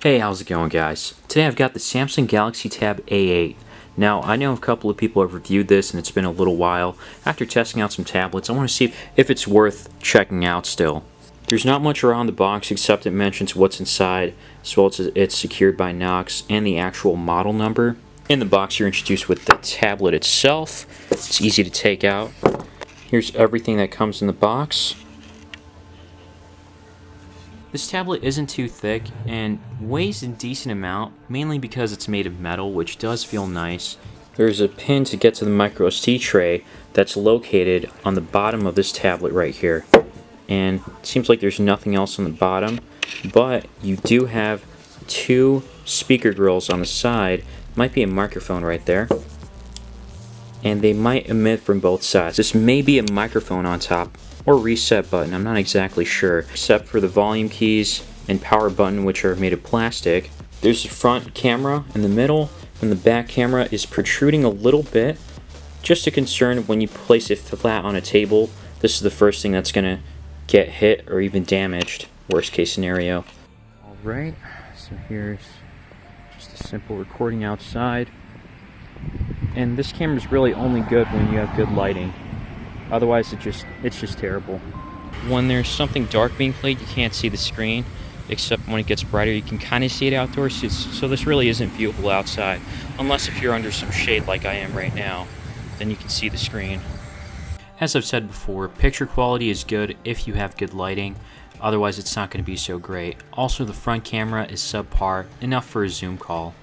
Hey, how's it going, guys? Today I've got the Samsung Galaxy Tab A8. Now, I know a couple of people have reviewed this and it's been a little while. After testing out some tablets, I want to see if it's worth checking out still. There's not much around the box except it mentions what's inside, as well as it's secured by Knox and the actual model number. In the box, you're introduced with the tablet itself. It's easy to take out. Here's everything that comes in the box. This tablet isn't too thick and weighs a decent amount, mainly because it's made of metal, which does feel nice. There's a pin to get to the micro SD tray that's located on the bottom of this tablet right here. And it seems like there's nothing else on the bottom, but you do have two speaker grills on the side. Might be a microphone right there. And they might emit from both sides. This may be a microphone on top, or reset button, I'm not exactly sure, except for the volume keys and power button, which are made of plastic. There's a front camera in the middle, and the back camera is protruding a little bit. Just a concern when you place it flat on a table, this is the first thing that's going to get hit or even damaged, worst case scenario. Alright, so here's just a simple recording outside. And this camera is really only good when you have good lighting. Otherwise, it's just terrible. When there's something dark being played, you can't see the screen, except when it gets brighter, you can kind of see it outdoors. So this really isn't viewable outside, unless if you're under some shade like I am right now, then you can see the screen. As I've said before, picture quality is good if you have good lighting. Otherwise, it's not going to be so great. Also, the front camera is subpar, enough for a Zoom call.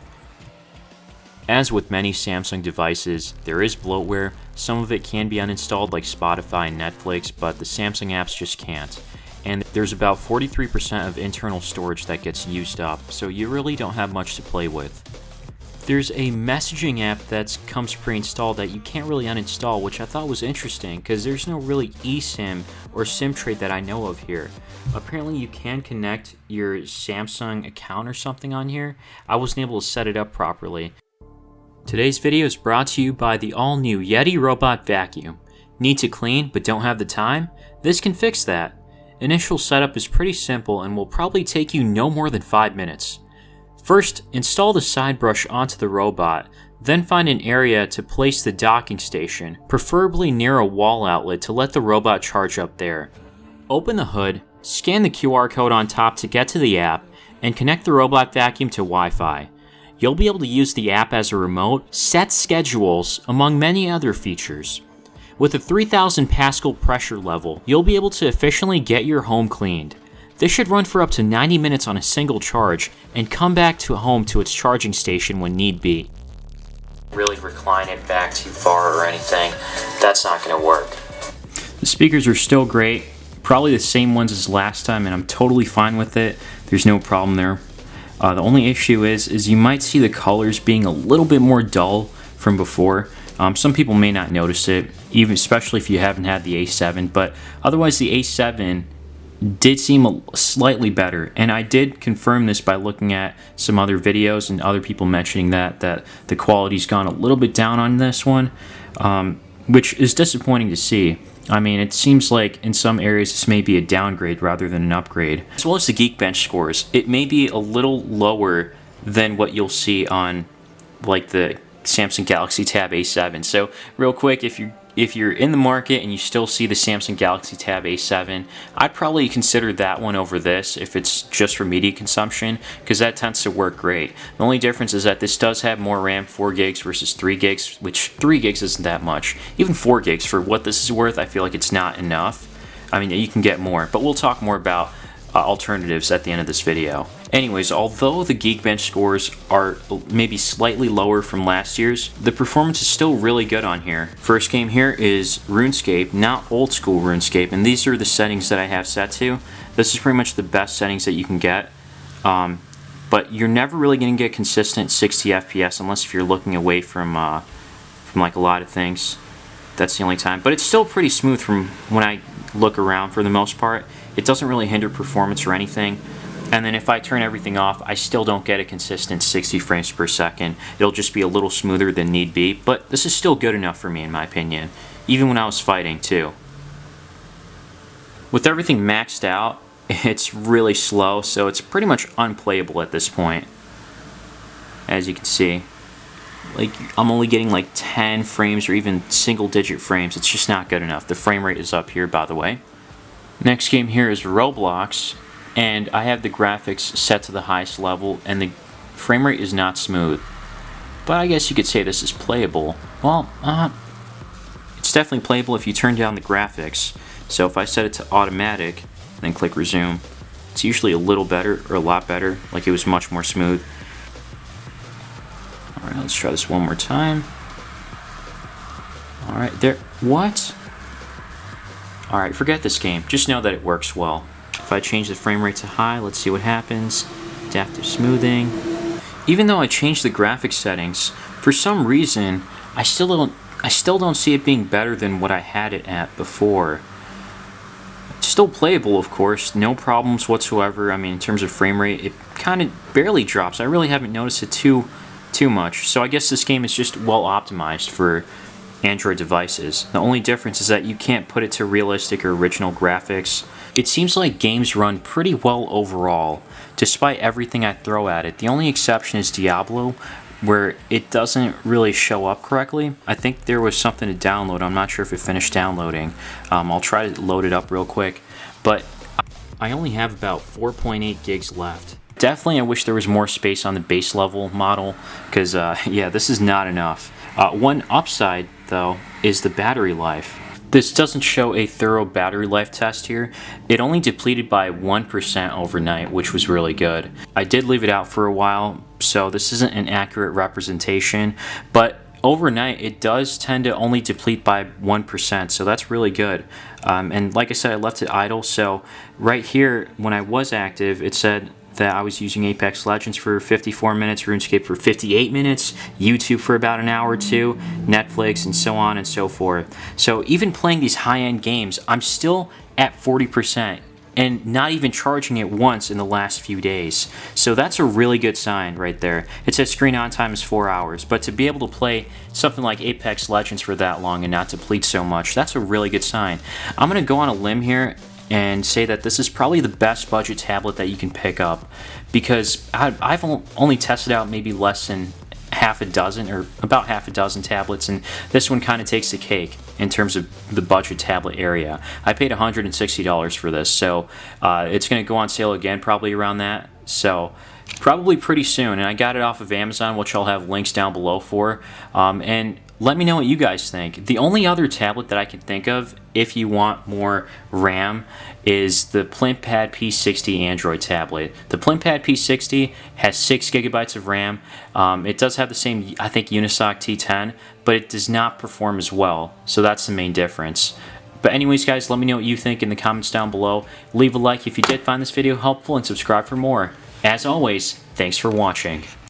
As with many Samsung devices, there is bloatware. Some of it can be uninstalled like Spotify and Netflix, but the Samsung apps just can't. And there's about 43% of internal storage that gets used up, so you really don't have much to play with. There's a messaging app that comes pre-installed that you can't really uninstall, which I thought was interesting because there's no really eSIM or SIM tray that I know of here. Apparently you can connect your Samsung account or something on here. I wasn't able to set it up properly. Today's video is brought to you by the all-new Yeedi Robot Vacuum. Need to clean but don't have the time? This can fix that. Initial setup is pretty simple and will probably take you no more than 5 minutes. First, install the side brush onto the robot, then find an area to place the docking station, preferably near a wall outlet to let the robot charge up there. Open the hood, scan the QR code on top to get to the app, and connect the robot vacuum to Wi-Fi. You'll be able to use the app as a remote, set schedules, among many other features. With a 3000 Pascal pressure level, you'll be able to efficiently get your home cleaned. This should run for up to 90 minutes on a single charge and come back to home to its charging station when need be. Really recline it back too far or anything, that's not going to work. The speakers are still great, probably the same ones as last time, and I'm totally fine with it. There's no problem there. The only issue is you might see the colors being a little bit more dull from before. Some people may not notice it, especially if you haven't had the A7, but otherwise the A7 did seem slightly better, and I did confirm this by looking at some other videos and other people mentioning that the quality's gone a little bit down on this one, which is disappointing to see. I mean, it seems like in some areas this may be a downgrade rather than an upgrade. As well as the Geekbench scores, it may be a little lower than what you'll see on like the Samsung Galaxy Tab A7. So real quick, if you're in the market and you still see the Samsung Galaxy Tab A7, I'd probably consider that one over this if it's just for media consumption, because that tends to work great. The only difference is that this does have more RAM, 4 gigs versus 3 gigs, which 3 gigs isn't that much. Even 4 gigs for what this is worth, I feel like it's not enough. I mean, you can get more, but we'll talk more about alternatives at the end of this video. Anyways, although the Geekbench scores are maybe slightly lower from last year's, the performance is still really good on here. First game here is RuneScape, not old school RuneScape, and these are the settings that I have set to. This is pretty much the best settings that you can get, but you're never really going to get consistent 60 FPS unless if you're looking away from like a lot of things. That's the only time, but it's still pretty smooth from when I look around for the most part. It doesn't really hinder performance or anything. And then if I turn everything off, I still don't get a consistent 60 frames per second. It'll just be a little smoother than need be, but this is still good enough for me in my opinion, even when I was fighting too. With everything maxed out, it's really slow, so it's pretty much unplayable at this point. As you can see, like, I'm only getting like 10 frames or even single-digit frames. It's just not good enough. The frame rate is up here, by the way. Next game here is Roblox, and I have the graphics set to the highest level, and the frame rate is not smooth. But I guess you could say this is playable. Well, it's definitely playable if you turn down the graphics. So if I set it to automatic, then click resume, it's usually a little better, or a lot better, like it was much more smooth. Alright, let's try this one more time. Alright, there. What? Alright, forget this game. Just know that it works well. If I change the frame rate to high, let's see what happens. Adaptive smoothing. Even though I changed the graphics settings, for some reason, I still don't see it being better than what I had it at before. It's still playable, of course, no problems whatsoever. I mean, in terms of frame rate, it kind of barely drops. I really haven't noticed it too much. So I guess this game is just well optimized for Android devices. The only difference is that you can't put it to realistic or original graphics. It seems like games run pretty well overall, despite everything I throw at it. The only exception is Diablo, where it doesn't really show up correctly. I think there was something to download. I'm not sure if it finished downloading. I'll try to load it up real quick, but I only have about 4.8 gigs left. Definitely I wish there was more space on the base level model, because yeah, this is not enough. One upside though is the battery life. This doesn't show a thorough battery life test here. It only depleted by 1% overnight, which was really good. I did leave it out for a while, so this isn't an accurate representation, but overnight it does tend to only deplete by 1%, so that's really good. And like I said, I left it idle, so right here when I was active it said that I was using Apex Legends for 54 minutes, RuneScape for 58 minutes, YouTube for about an hour or two, Netflix, and so on and so forth. So even playing these high-end games, I'm still at 40% and not even charging it once in the last few days. So that's a really good sign right there. It says screen on time is 4 hours, but to be able to play something like Apex Legends for that long and not deplete so much, that's a really good sign. I'm going to go on a limb here and say that this is probably the best budget tablet that you can pick up, because I've only tested out maybe less than half a dozen, or about half a dozen tablets, and this one kind of takes the cake in terms of the budget tablet area. I paid $160 for this, so it's going to go on sale again probably around that, so probably pretty soon. And I got it off of Amazon, which I'll have links down below for, and let me know what you guys think. The only other tablet that I can think of, if you want more RAM, is the PlintPad P60 Android tablet. The PlintPad P60 has 6 gigabytes of RAM. It does have the same, I think, Unisoc T10, but it does not perform as well, so that's the main difference. But anyways, guys, let me know what you think in the comments down below. Leave a like if you did find this video helpful, and subscribe for more. As always, thanks for watching.